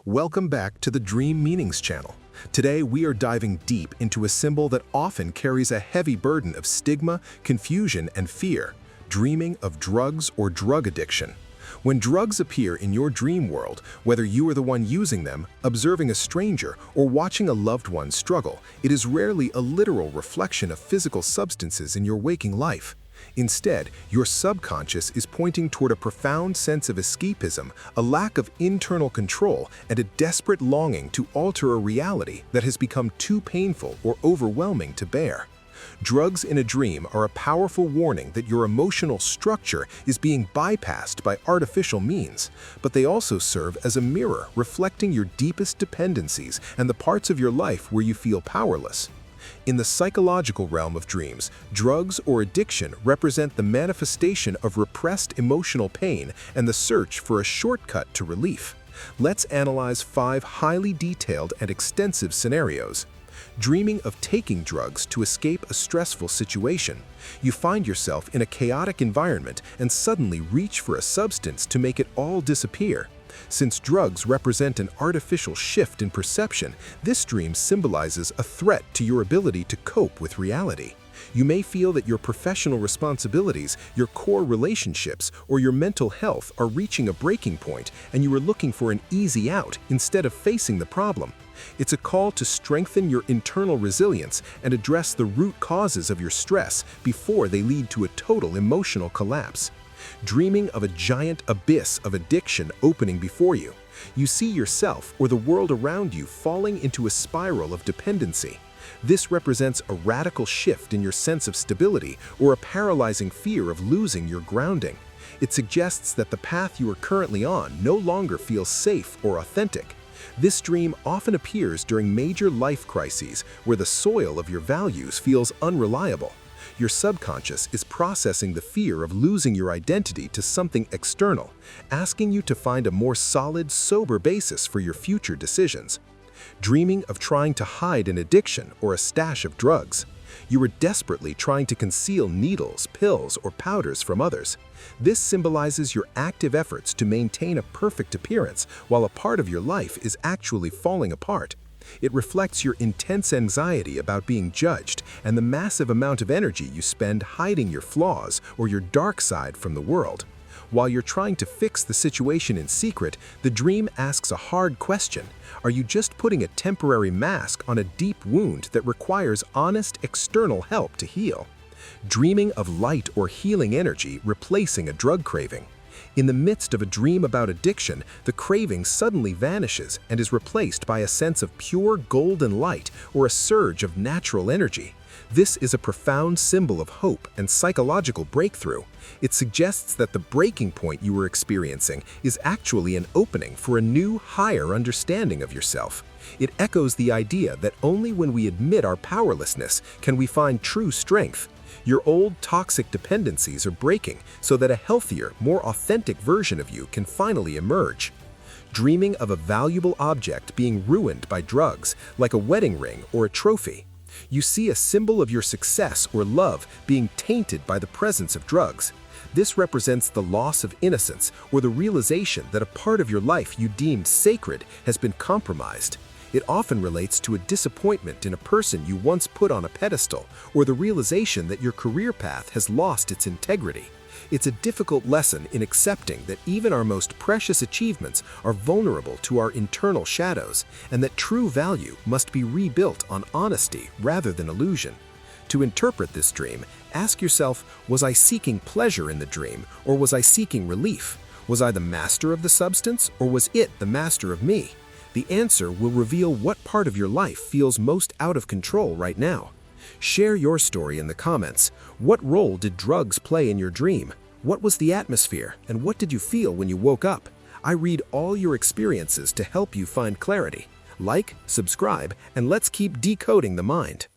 Welcome back to the Dream Meanings channel. Today we are diving deep into a symbol that often carries a heavy burden of stigma, confusion, and fear, dreaming of drugs or drug addiction. When drugs appear in your dream world, whether you are the one using them, observing a stranger, or watching a loved one struggle, it is rarely a literal reflection of physical substances in your waking life. Instead, your subconscious is pointing toward a profound sense of escapism, a lack of internal control, and a desperate longing to alter a reality that has become too painful or overwhelming to bear. Drugs in a dream are a powerful warning that your emotional structure is being bypassed by artificial means, but they also serve as a mirror reflecting your deepest dependencies and the parts of your life where you feel powerless. In the psychological realm of dreams, drugs or addiction represent the manifestation of repressed emotional pain and the search for a shortcut to relief. Let's analyze 5 highly detailed and extensive scenarios. Dreaming of taking drugs to escape a stressful situation. You find yourself in a chaotic environment and suddenly reach for a substance to make it all disappear. Since drugs represent an artificial shift in perception, this dream symbolizes a threat to your ability to cope with reality. You may feel that your professional responsibilities, your core relationships, or your mental health are reaching a breaking point and you are looking for an easy out instead of facing the problem. It's a call to strengthen your internal resilience and address the root causes of your stress before they lead to a total emotional collapse. Dreaming of a giant abyss of addiction opening before you. You see yourself or the world around you falling into a spiral of dependency. This represents a radical shift in your sense of stability or a paralyzing fear of losing your grounding. It suggests that the path you are currently on no longer feels safe or authentic. This dream often appears during major life crises where the soil of your values feels unreliable. Your subconscious is processing the fear of losing your identity to something external, asking you to find a more solid, sober basis for your future decisions. Dreaming of trying to hide an addiction or a stash of drugs. You are desperately trying to conceal needles, pills, or powders from others. This symbolizes your active efforts to maintain a perfect appearance while a part of your life is actually falling apart. It reflects your intense anxiety about being judged and the massive amount of energy you spend hiding your flaws or your dark side from the world. While you're trying to fix the situation in secret, the dream asks a hard question. Are you just putting a temporary mask on a deep wound that requires honest external help to heal? Dreaming of light or healing energy replacing a drug craving. In the midst of a dream about addiction, the craving suddenly vanishes and is replaced by a sense of pure golden light or a surge of natural energy. This is a profound symbol of hope and psychological breakthrough. It suggests that the breaking point you are experiencing is actually an opening for a new, higher understanding of yourself. It echoes the idea that only when we admit our powerlessness can we find true strength. Your old toxic dependencies are breaking so that a healthier, more authentic version of you can finally emerge. Dreaming of a valuable object being ruined by drugs, like a wedding ring or a trophy. You see a symbol of your success or love being tainted by the presence of drugs. This represents the loss of innocence or the realization that a part of your life you deemed sacred has been compromised. It often relates to a disappointment in a person you once put on a pedestal or the realization that your career path has lost its integrity. It's a difficult lesson in accepting that even our most precious achievements are vulnerable to our internal shadows and that true value must be rebuilt on honesty rather than illusion. To interpret this dream, ask yourself, was I seeking pleasure in the dream or was I seeking relief? Was I the master of the substance or was it the master of me? The answer will reveal what part of your life feels most out of control right now. Share your story in the comments. What role did drugs play in your dream? What was the atmosphere, and what did you feel when you woke up? I read all your experiences to help you find clarity. Like, subscribe, and let's keep decoding the mind.